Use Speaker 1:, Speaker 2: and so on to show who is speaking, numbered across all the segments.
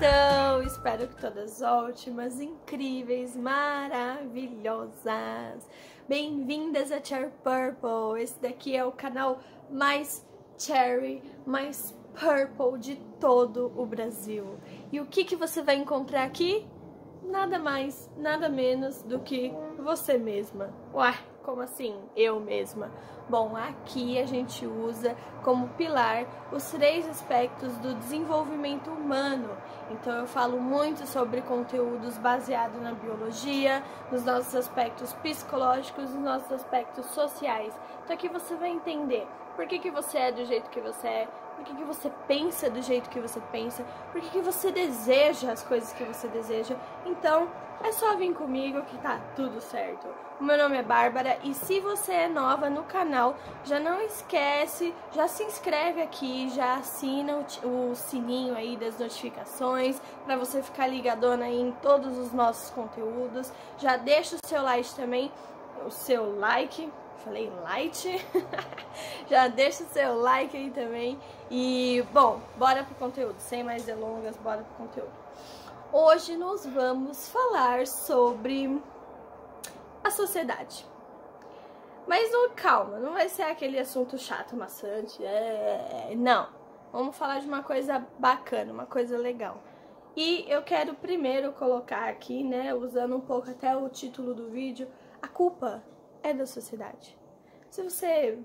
Speaker 1: estão? Espero que todas ótimas, incríveis, maravilhosas. Bem-vindas a Cherry Purple. Esse daqui é o canal mais cherry, mais purple de todo o Brasil. E o que você vai encontrar aqui? Nada mais, nada menos do que você mesma. Ué, como assim? Eu mesma? Bom, aqui a gente usa como pilar os 3 aspectos do desenvolvimento humano. Então eu falo muito sobre conteúdos baseados na biologia, nos nossos aspectos psicológicos, nos nossos aspectos sociais. Então aqui você vai entender por que você é do jeito que você é, por que você pensa do jeito que você pensa, por que você deseja as coisas que você deseja. Então é só vir comigo que tá tudo certo. O meu nome é Bárbara e se você é nova no canal, já não esquece, já se inscreve aqui, já assina o sininho aí das notificações para você ficar ligadona aí em todos os nossos conteúdos. Já deixa o seu like também, o seu like, falei like, já deixa o seu like aí também. E bom, bora pro conteúdo, sem mais delongas, bora pro conteúdo. Hoje nós vamos falar sobre a sociedade. Mas calma, não vai ser aquele assunto chato, maçante, não. Vamos falar de uma coisa bacana, uma coisa legal. E eu quero primeiro colocar aqui, né, usando um pouco até o título do vídeo, a culpa é da sociedade. Se você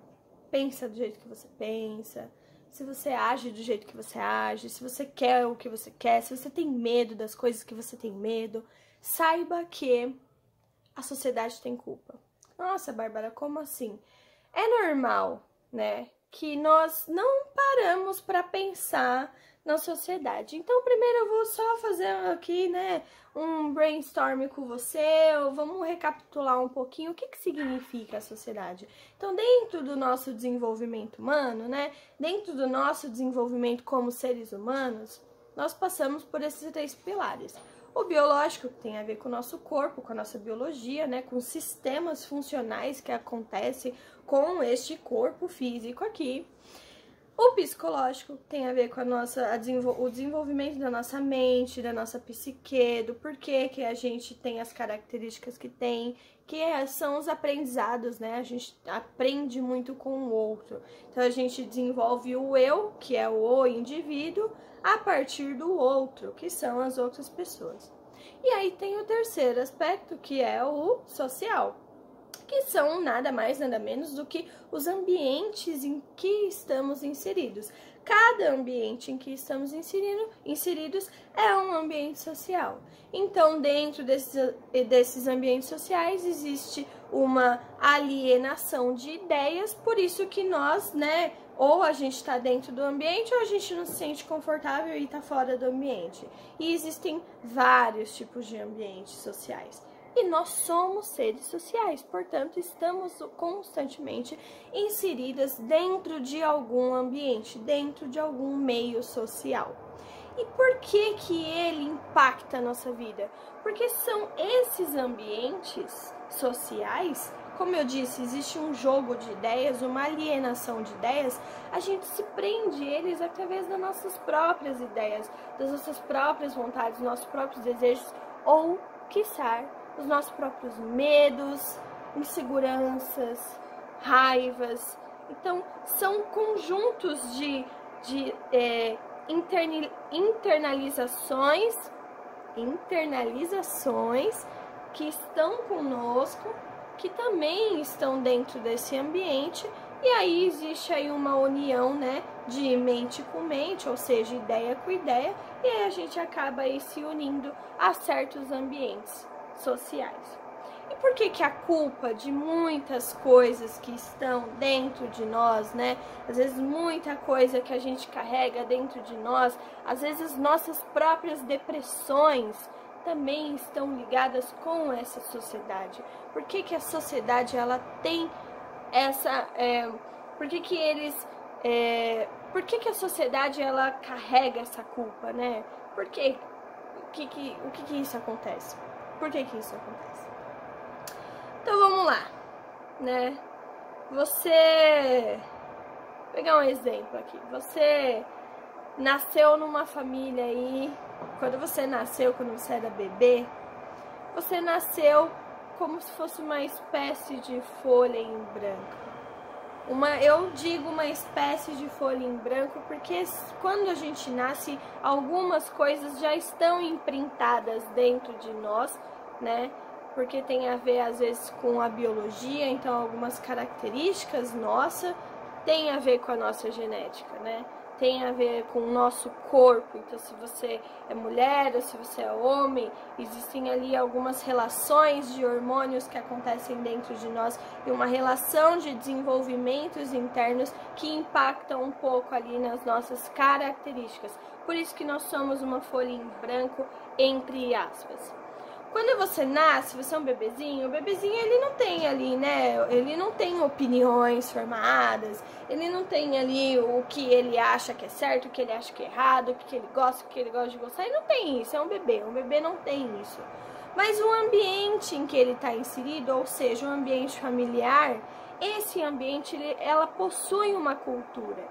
Speaker 1: pensa do jeito que você pensa, se você age do jeito que você age, se você quer o que você quer, se você tem medo das coisas que você tem medo, saiba que a sociedade tem culpa. Nossa, Bárbara, como assim? É normal, né, que nós não paramos para pensar na sociedade. Então, primeiro eu vou só fazer aqui, né, um brainstorm com você, vamos recapitular um pouquinho o que significa a sociedade. Então, dentro do nosso desenvolvimento humano, né, dentro do nosso desenvolvimento como seres humanos, nós passamos por esses 3 pilares. O biológico, que tem a ver com o nosso corpo, com a nossa biologia, né, com os sistemas funcionais que acontecem com este corpo físico aqui. O psicológico tem a ver com o desenvolvimento da nossa mente, da nossa psique, do porquê que a gente tem as características que tem, que são os aprendizados, né? A gente aprende muito com o outro. Então a gente desenvolve o eu, que é o indivíduo, a partir do outro, que são as outras pessoas. E aí tem o terceiro aspecto, que é o social, que são nada mais, nada menos do que os ambientes em que estamos inseridos. Cada ambiente em que estamos inseridos é um ambiente social. Então, dentro desses ambientes sociais, existe uma alienação de ideias, por isso que nós, né, ou a gente está dentro do ambiente ou a gente não se sente confortável e está fora do ambiente. E existem vários tipos de ambientes sociais. E nós somos seres sociais, portanto, estamos constantemente inseridas dentro de algum ambiente, dentro de algum meio social. E por que ele impacta a nossa vida? Porque são esses ambientes sociais, como eu disse, existe um jogo de ideias, uma alienação de ideias, a gente se prende eles através das nossas próprias ideias, das nossas próprias vontades, dos nossos próprios desejos, ou, quiçá, os nossos próprios medos, inseguranças, raivas. Então, são conjuntos de internalizações que estão conosco, que também estão dentro desse ambiente, e aí existe aí uma união, né, de mente com mente, ou seja, ideia com ideia, e aí a gente acaba aí se unindo a certos ambientes sociais. E por que a culpa de muitas coisas que estão dentro de nós, né? Às vezes muita coisa que a gente carrega dentro de nós, às vezes nossas próprias depressões também estão ligadas com essa sociedade. Por que a sociedade ela tem essa, por que a sociedade ela carrega essa culpa, né? O que isso acontece? Por que isso acontece? Então vamos lá, né? Vou pegar um exemplo aqui. Você nasceu numa família aí quando você nasceu, quando você era bebê, você nasceu como se fosse uma espécie de folha em branco. Eu digo uma espécie de folha em branco porque quando a gente nasce, algumas coisas já estão imprintadas dentro de nós, né? Porque tem a ver às vezes com a biologia, então algumas características nossas tem a ver com a nossa genética, né? Tem a ver com o nosso corpo. Então, se você é mulher ou se você é homem, existem ali algumas relações de hormônios que acontecem dentro de nós e uma relação de desenvolvimentos internos que impactam um pouco ali nas nossas características. Por isso que nós somos uma folha em branco, entre aspas. Quando você nasce, você é um bebezinho, o bebezinho ele não tem ali, né, ele não tem opiniões formadas, ele não tem ali o que ele acha que é certo, o que ele acha que é errado, o que ele gosta, o que ele gosta de gostar, ele não tem isso, é um bebê não tem isso. Mas o ambiente em que ele está inserido, ou seja, o ambiente familiar, esse ambiente, ela possui uma cultura.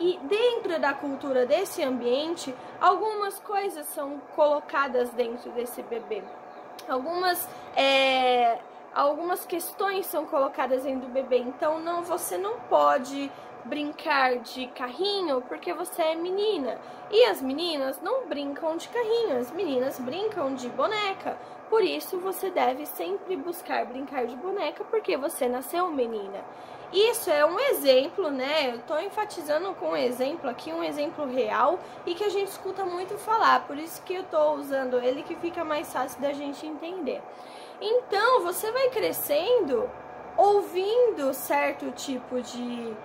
Speaker 1: E dentro da cultura desse ambiente, algumas coisas são colocadas dentro desse bebê. Algumas questões são colocadas dentro do bebê, então você não pode brincar de carrinho porque você é menina. E as meninas não brincam de carrinho, as meninas brincam de boneca. Por isso você deve sempre buscar brincar de boneca porque você nasceu menina. Isso é um exemplo, né? Eu tô enfatizando com um exemplo aqui, um exemplo real e que a gente escuta muito falar, por isso que eu tô usando ele que fica mais fácil da gente entender. Então, você vai crescendo ouvindo certo tipo de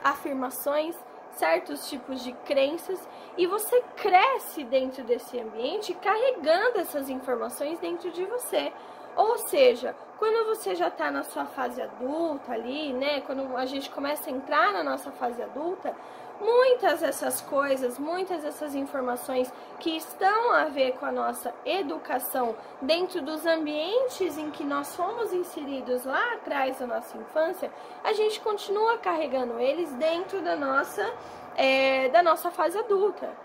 Speaker 1: afirmações, certos tipos de crenças e você cresce dentro desse ambiente carregando essas informações dentro de você. Ou seja, quando você já está na sua fase adulta ali, né, quando a gente começa a entrar na nossa fase adulta, muitas dessas coisas, muitas dessas informações que estão a ver com a nossa educação dentro dos ambientes em que nós fomos inseridos lá atrás da nossa infância, a gente continua carregando eles dentro da nossa fase adulta.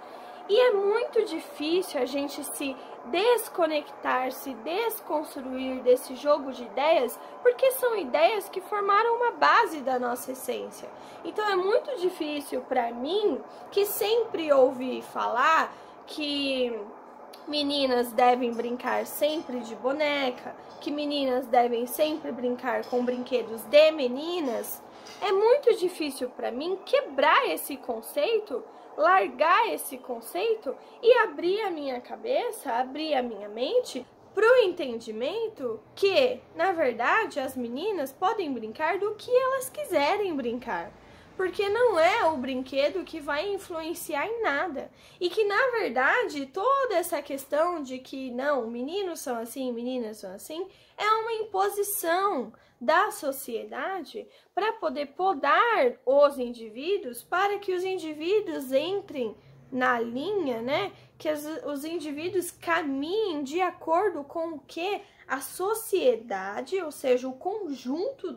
Speaker 1: E é muito difícil a gente se desconectar, se desconstruir desse jogo de ideias, porque são ideias que formaram uma base da nossa essência. Então é muito difícil para mim, que sempre ouvi falar que meninas devem brincar sempre de boneca, que meninas devem sempre brincar com brinquedos de meninas, é muito difícil para mim quebrar esse conceito, largar esse conceito e abrir a minha cabeça, abrir a minha mente para o entendimento que, na verdade, as meninas podem brincar do que elas quiserem brincar. Porque não é o brinquedo que vai influenciar em nada. E que, na verdade, toda essa questão de que, não, meninos são assim, meninas são assim, é uma imposição da sociedade para poder podar os indivíduos, para que os indivíduos entrem na linha, né? Que os indivíduos caminhem de acordo com o que a sociedade, ou seja, o conjunto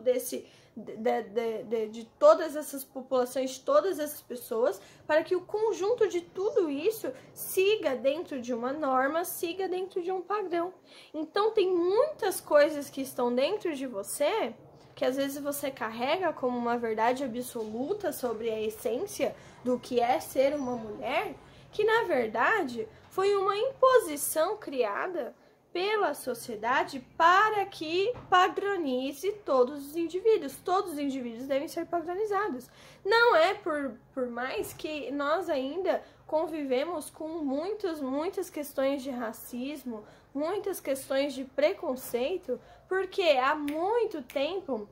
Speaker 1: de todas essas populações, de todas essas pessoas, para que o conjunto de tudo isso siga dentro de uma norma, siga dentro de um padrão. Então tem muitas coisas que estão dentro de você, que às vezes você carrega como uma verdade absoluta sobre a essência do que é ser uma mulher, que na verdade foi uma imposição criada pela sociedade para que padronize todos os indivíduos. Todos os indivíduos devem ser padronizados. Não é por mais que nós ainda convivemos com muitas questões de racismo, muitas questões de preconceito, porque há muito tempo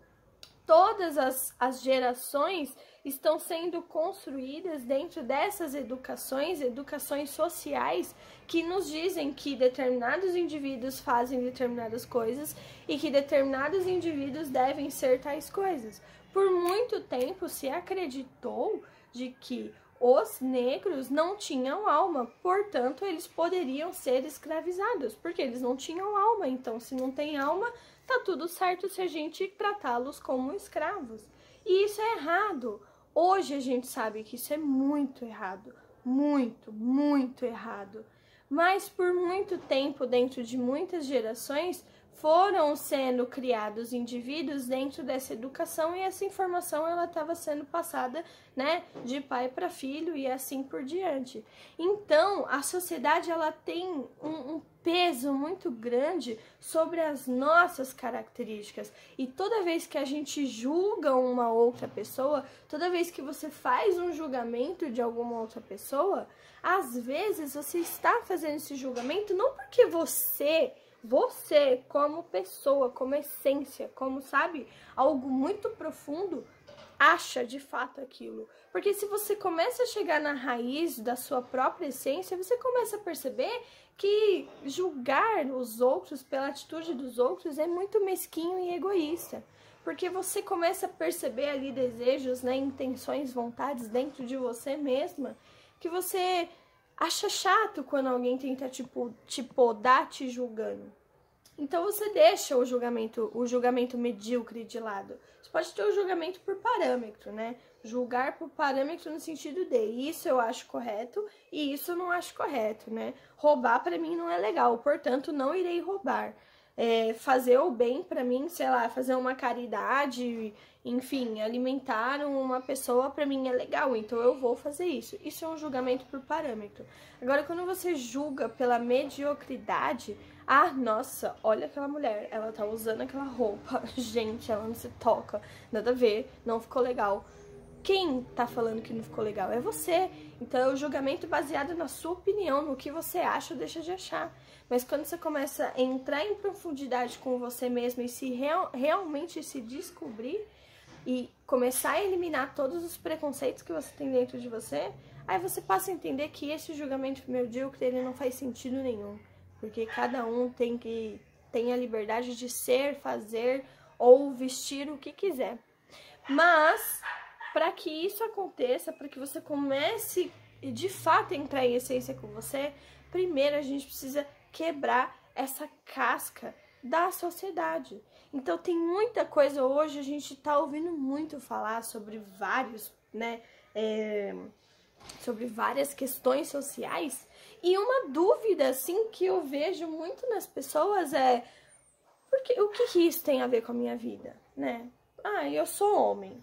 Speaker 1: todas as gerações estão sendo construídas dentro dessas educações sociais, que nos dizem que determinados indivíduos fazem determinadas coisas e que determinados indivíduos devem ser tais coisas. Por muito tempo se acreditou de que os negros não tinham alma, portanto eles poderiam ser escravizados, porque eles não tinham alma. Então, se não tem alma, tá tudo certo se a gente tratá-los como escravos. E isso é errado. Hoje a gente sabe que isso é muito errado, muito errado. mas por muito tempo, dentro de muitas gerações, foram sendo criados indivíduos dentro dessa educação e essa informação ela estava sendo passada, né, de pai para filho e assim por diante. Então, a sociedade ela tem um peso muito grande sobre as nossas características. E toda vez que a gente julga uma outra pessoa, toda vez que você faz um julgamento de alguma outra pessoa, às vezes você está fazendo esse julgamento não porque você como pessoa, como essência, como, sabe, algo muito profundo, acha de fato aquilo. Porque se você começa a chegar na raiz da sua própria essência, você começa a perceber que julgar os outros pela atitude dos outros é muito mesquinho e egoísta. Porque você começa a perceber ali desejos, né, intenções, vontades dentro de você mesma, que você acha chato quando alguém tenta te podar te julgando. Então você deixa o julgamento medíocre de lado. Você pode ter o julgamento por parâmetro, né? Julgar por parâmetro no sentido de isso eu acho correto e isso eu não acho correto, né? Roubar pra mim não é legal, portanto não irei roubar. Fazer o bem pra mim, sei lá, fazer uma caridade, enfim, alimentar uma pessoa pra mim é legal, então eu vou fazer isso. Isso é um julgamento por parâmetro. Agora, quando você julga pela mediocridade, ah, nossa, olha aquela mulher, ela tá usando aquela roupa, gente, ela não se toca, nada a ver, não ficou legal. Quem tá falando que não ficou legal? É você. Então é o julgamento baseado na sua opinião, no que você acha ou deixa de achar. Mas quando você começa a entrar em profundidade com você mesmo e realmente se descobrir e começar a eliminar todos os preconceitos que você tem dentro de você, aí você passa a entender que esse julgamento medíocre, ele não faz sentido nenhum. Porque cada um tem a liberdade de ser, fazer ou vestir o que quiser. Mas, para que isso aconteça, para que você comece de fato a entrar em essência com você, primeiro a gente precisa quebrar essa casca da sociedade. Então tem muita coisa hoje, a gente tá ouvindo muito falar sobre vários, né, sobre várias questões sociais, e uma dúvida, assim, que eu vejo muito nas pessoas é o que isso tem a ver com a minha vida, né? Ah, eu sou homem.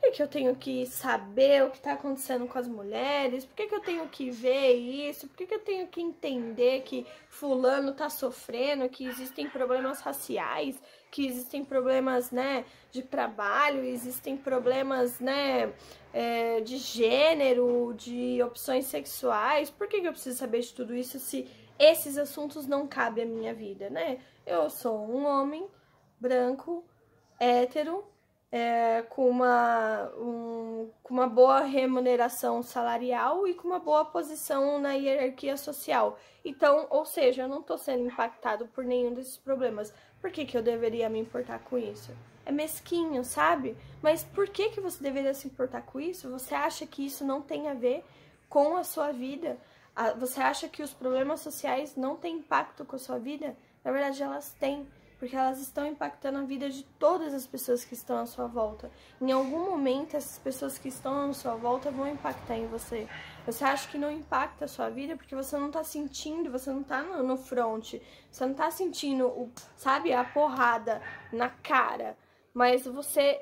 Speaker 1: Por que eu tenho que saber o que está acontecendo com as mulheres? Por que eu tenho que ver isso? Por que eu tenho que entender que fulano está sofrendo, que existem problemas raciais, que existem problemas, né, de trabalho, existem problemas, né, de gênero, de opções sexuais? Por que eu preciso saber de tudo isso se esses assuntos não cabem à minha vida, né? Eu sou um homem branco, hétero, com uma boa remuneração salarial e com uma boa posição na hierarquia social. Então, ou seja, eu não tô sendo impactado por nenhum desses problemas. Por que eu deveria me importar com isso? É mesquinho, sabe? Mas por que você deveria se importar com isso? Você acha que isso não tem a ver com a sua vida? Você acha que os problemas sociais não têm impacto com a sua vida? Na verdade, elas têm. Porque elas estão impactando a vida de todas as pessoas que estão à sua volta. Em algum momento, essas pessoas que estão à sua volta vão impactar em você. Você acha que não impacta a sua vida porque você não tá sentindo, você não tá no front, você não tá sentindo, sabe, a porrada na cara. Mas você,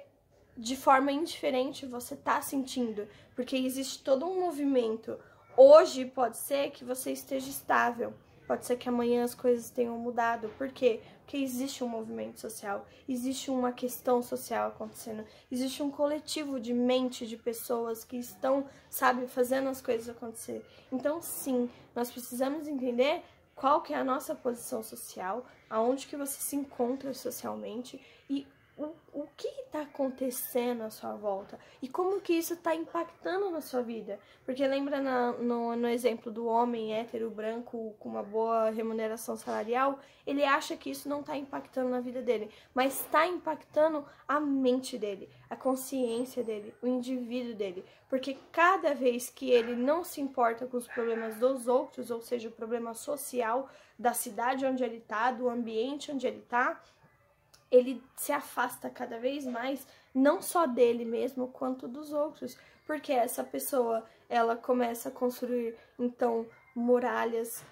Speaker 1: de forma indiferente, você tá sentindo. Porque existe todo um movimento. Hoje pode ser que você esteja estável. Pode ser que amanhã as coisas tenham mudado. Por quê? Porque existe um movimento social, existe uma questão social acontecendo, existe um coletivo de mente de pessoas que estão, sabe, fazendo as coisas acontecer. Então, sim, nós precisamos entender qual que é a nossa posição social, aonde que você se encontra socialmente e o que está acontecendo à sua volta e como que isso está impactando na sua vida. Porque lembra no exemplo do homem hétero, branco, com uma boa remuneração salarial, ele acha que isso não está impactando na vida dele, mas está impactando a mente dele, a consciência dele, o indivíduo dele. Porque cada vez que ele não se importa com os problemas dos outros, ou seja, o problema social da cidade onde ele está, do ambiente onde ele está, ele se afasta cada vez mais, não só dele mesmo, quanto dos outros. Porque essa pessoa, ela começa a construir, então, muralhas,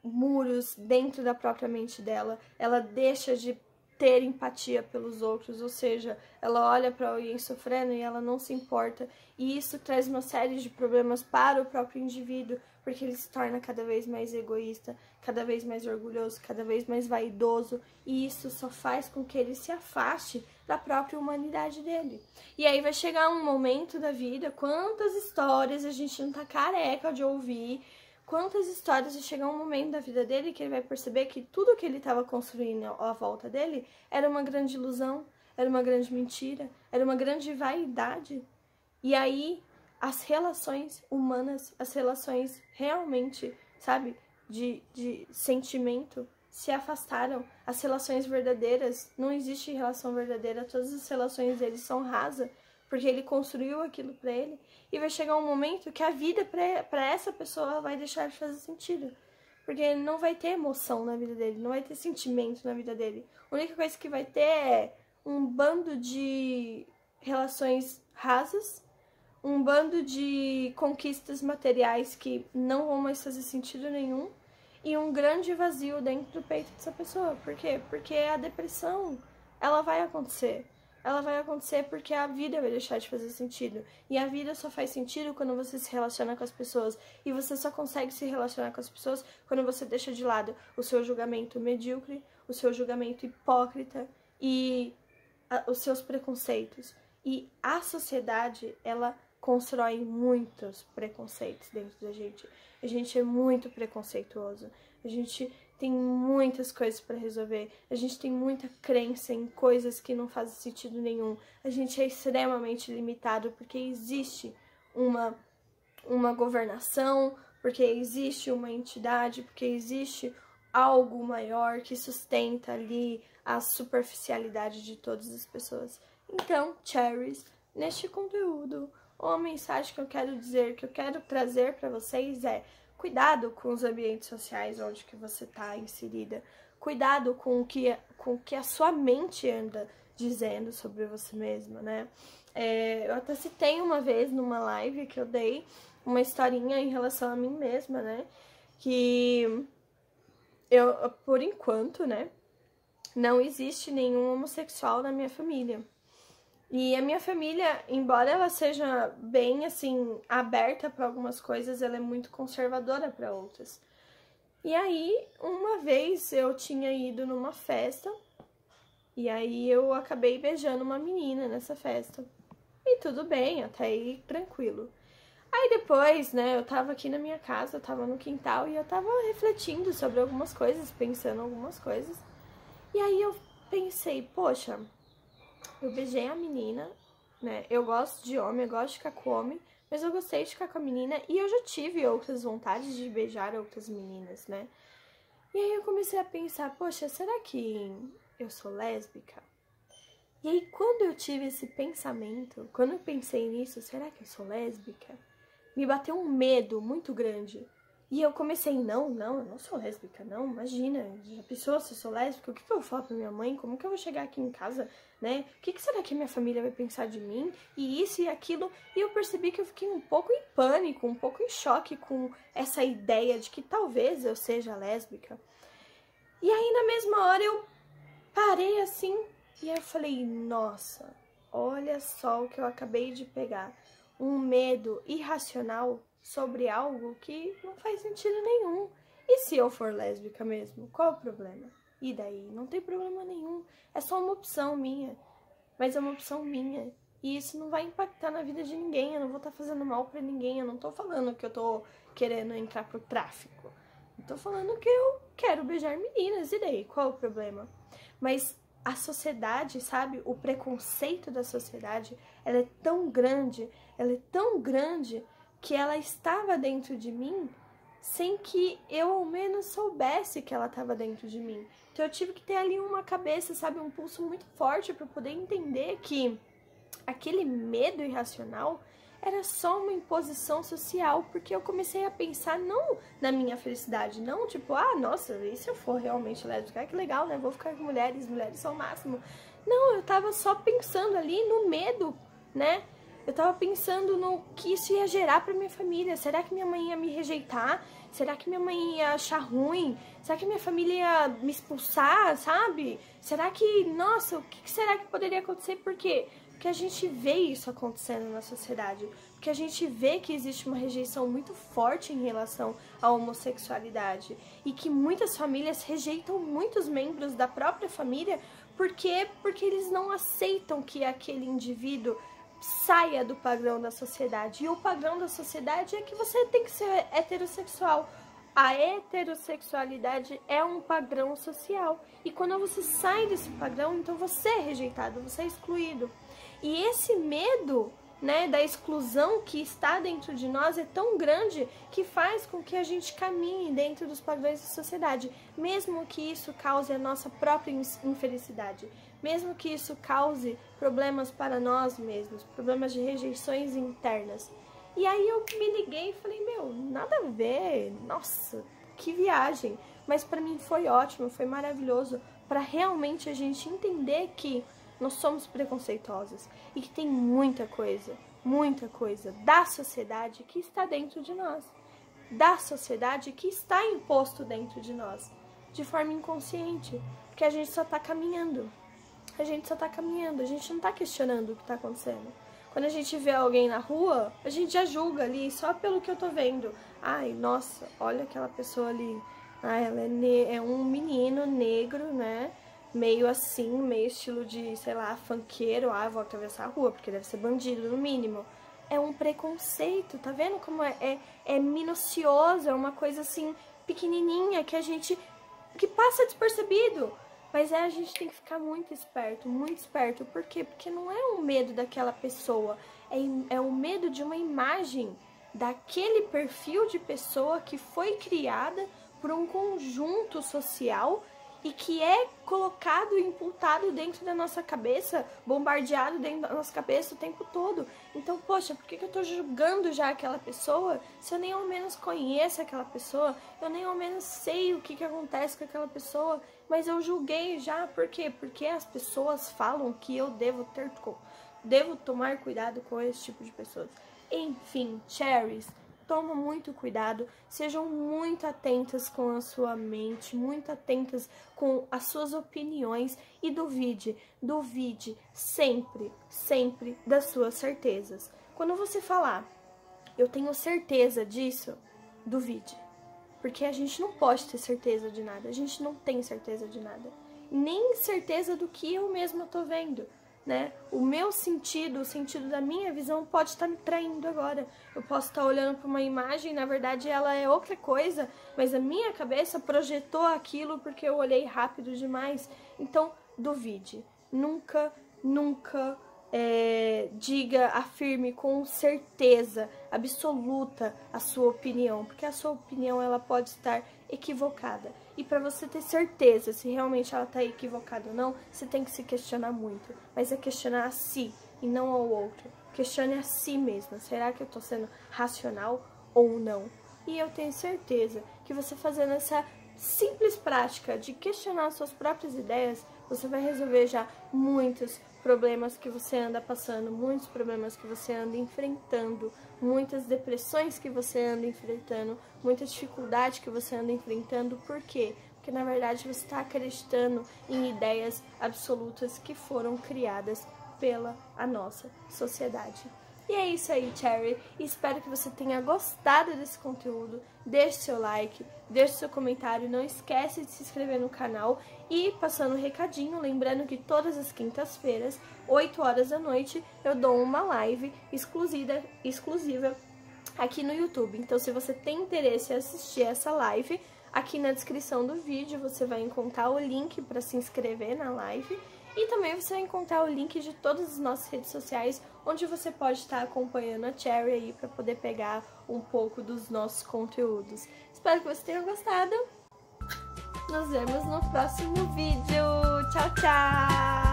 Speaker 1: muros dentro da própria mente dela, ela deixa de ter empatia pelos outros, ou seja, ela olha para alguém sofrendo e ela não se importa, e isso traz uma série de problemas para o próprio indivíduo, porque ele se torna cada vez mais egoísta, cada vez mais orgulhoso, cada vez mais vaidoso, e isso só faz com que ele se afaste da própria humanidade dele. E aí vai chegar um momento da vida, quantas histórias a gente não tá careca de ouvir, quantas histórias vai chegar um momento da vida dele que ele vai perceber que tudo que ele estava construindo à volta dele era uma grande ilusão, era uma grande mentira, era uma grande vaidade. E aí as relações humanas, as relações realmente, sabe, de sentimento se afastaram. As relações verdadeiras, não existe relação verdadeira, todas as relações dele são rasas, porque ele construiu aquilo pra ele, e vai chegar um momento que a vida pra essa pessoa vai deixar de fazer sentido, porque ele não vai ter emoção na vida dele, não vai ter sentimento na vida dele. A única coisa que vai ter é um bando de relações rasas, um bando de conquistas materiais que não vão mais fazer sentido nenhum, e um grande vazio dentro do peito dessa pessoa. Por quê? Porque a depressão, ela vai acontecer. Ela vai acontecer porque a vida vai deixar de fazer sentido. E a vida só faz sentido quando você se relaciona com as pessoas. E você só consegue se relacionar com as pessoas quando você deixa de lado o seu julgamento medíocre, o seu julgamento hipócrita e os seus preconceitos. E a sociedade, ela constrói muitos preconceitos dentro da gente. A gente é muito preconceituoso. A gente tem muitas coisas para resolver, a gente tem muita crença em coisas que não fazem sentido nenhum, a gente é extremamente limitado porque existe uma governação, porque existe uma entidade, porque existe algo maior que sustenta ali a superficialidade de todas as pessoas. Então, Cherries, neste conteúdo, uma mensagem que eu quero dizer, que eu quero trazer para vocês é: cuidado com os ambientes sociais onde que você está inserida. Cuidado com o que a sua mente anda dizendo sobre você mesma, né? Eu até citei uma vez numa live que eu dei uma historinha em relação a mim mesma, né? Que eu, por enquanto, né, não existe nenhum homossexual na minha família. E a minha família, embora ela seja bem, assim, aberta para algumas coisas, ela é muito conservadora para outras. E aí, uma vez eu tinha ido numa festa, e aí eu acabei beijando uma menina nessa festa. E tudo bem, até aí tranquilo. Aí depois, né, eu tava aqui na minha casa, eu tava no quintal, e eu tava refletindo sobre algumas coisas, pensando algumas coisas. E aí eu pensei, poxa, eu beijei a menina, né? Eu gosto de homem, eu gosto de ficar com homem, mas eu gostei de ficar com a menina e eu já tive outras vontades de beijar outras meninas, né? E aí eu comecei a pensar, poxa, será que eu sou lésbica? E aí quando eu tive esse pensamento, quando eu pensei nisso, será que eu sou lésbica? Me bateu um medo muito grande. E eu comecei, não, eu não sou lésbica, não, imagina, já pensou se eu sou lésbica, o que eu vou falar pra minha mãe, como que eu vou chegar aqui em casa, né, o que será que a minha família vai pensar de mim, e isso e aquilo, e eu percebi que eu fiquei um pouco em pânico, um pouco em choque com essa ideia de que talvez eu seja lésbica. E aí na mesma hora eu parei assim, e aí eu falei, nossa, olha só o que eu acabei de pegar, um medo irracional sobre algo que não faz sentido nenhum. E se eu for lésbica mesmo, qual é o problema? E daí? Não tem problema nenhum. É só uma opção minha. Mas é uma opção minha. E isso não vai impactar na vida de ninguém. Eu não vou estar fazendo mal pra ninguém. Eu não tô falando que eu tô querendo entrar pro tráfico. Eu tô falando que eu quero beijar meninas. E daí? Qual é o problema? Mas a sociedade, sabe? O preconceito da sociedade, ela é tão grande, que ela estava dentro de mim sem que eu ao menos soubesse que ela estava dentro de mim. Então eu tive que ter ali uma cabeça, sabe, um pulso muito forte para poder entender que aquele medo irracional era só uma imposição social, porque eu comecei a pensar não na minha felicidade, não tipo, ah, nossa, e se eu for realmente lésbica? Ah, que legal, né? Vou ficar com mulheres são o máximo. Não, eu tava só pensando ali no medo, né? Eu tava pensando no que isso ia gerar pra minha família. Será que minha mãe ia me rejeitar? Será que minha mãe ia achar ruim? Será que minha família ia me expulsar, sabe? Será que, nossa, o que será que poderia acontecer? Por quê? Porque a gente vê isso acontecendo na sociedade. Porque a gente vê que existe uma rejeição muito forte em relação à homossexualidade. E que muitas famílias rejeitam muitos membros da própria família. Por quê? Porque eles não aceitam que aquele indivíduo saia do padrão da sociedade. E o padrão da sociedade é que você tem que ser heterossexual. A heterossexualidade é um padrão social. E quando você sai desse padrão, então você é rejeitado, você é excluído. E esse medo, né, da exclusão que está dentro de nós é tão grande que faz com que a gente caminhe dentro dos padrões da sociedade, mesmo que isso cause a nossa própria infelicidade, mesmo que isso cause problemas para nós mesmos, problemas de rejeições internas. E aí eu me liguei e falei, meu, nada a ver, nossa, que viagem. Mas para mim foi ótimo, foi maravilhoso, para realmente a gente entender que nós somos preconceituosos e que tem muita coisa da sociedade que está dentro de nós, da sociedade que está imposto dentro de nós, de forma inconsciente, porque a gente só está caminhando, a gente não está questionando o que está acontecendo. Quando a gente vê alguém na rua, a gente já julga ali só pelo que eu tô vendo. Ai, nossa, olha aquela pessoa ali, ela é um menino negro, né? Meio assim, meio estilo de, sei lá, funkeiro, vou atravessar a rua, porque deve ser bandido, no mínimo. É um preconceito, tá vendo como é minucioso, é uma coisa assim, pequenininha, que passa despercebido. Mas a gente tem que ficar muito esperto. Por quê? Porque não é um medo daquela pessoa, é o medo de uma imagem daquele perfil de pessoa que foi criada por um conjunto social e que é colocado e imputado dentro da nossa cabeça, bombardeado dentro da nossa cabeça o tempo todo. Então, poxa, por que eu tô julgando já aquela pessoa se eu nem ao menos conheço aquela pessoa, eu nem ao menos sei o que acontece com aquela pessoa, mas eu julguei já, por quê? Porque as pessoas falam que eu devo tomar cuidado com esse tipo de pessoas. Enfim, cherries, toma muito cuidado, sejam muito atentas com a sua mente, muito atentas com as suas opiniões e duvide sempre das suas certezas. Quando você falar, eu tenho certeza disso, duvide. Porque a gente não pode ter certeza de nada, a gente não tem certeza de nada. Nem certeza do que eu mesma tô vendo. Né? O meu sentido, o sentido da minha visão pode estar me traindo agora. Eu posso estar olhando para uma imagem, na verdade ela é outra coisa, mas a minha cabeça projetou aquilo porque eu olhei rápido demais. Então, duvide. Nunca afirme com certeza absoluta a sua opinião, porque a sua opinião ela pode estar equivocada. E para você ter certeza se realmente ela está equivocada ou não, você tem que se questionar muito. Mas é questionar a si e não ao outro. Questione a si mesma. Será que eu estou sendo racional ou não? E eu tenho certeza que você fazendo essa simples prática de questionar suas próprias ideias, você vai resolver já muitos problemas que você anda passando, muitos problemas que você anda enfrentando, muitas depressões que você anda enfrentando, muita dificuldade que você anda enfrentando. Por quê? Porque na verdade você está acreditando em ideias absolutas que foram criadas pela nossa sociedade. E é isso aí, Cherry. Espero que você tenha gostado desse conteúdo. Deixe seu like, deixe seu comentário. Não esquece de se inscrever no canal. E passando um recadinho, lembrando que todas as quintas-feiras, 8 horas da noite, eu dou uma live exclusiva aqui no YouTube. Então, se você tem interesse em assistir essa live, aqui na descrição do vídeo você vai encontrar o link para se inscrever na live. E também você vai encontrar o link de todas as nossas redes sociais, onde você pode estar acompanhando a Cherry aí para poder pegar um pouco dos nossos conteúdos. Espero que você tenha gostado. Nos vemos no próximo vídeo. Tchau, tchau!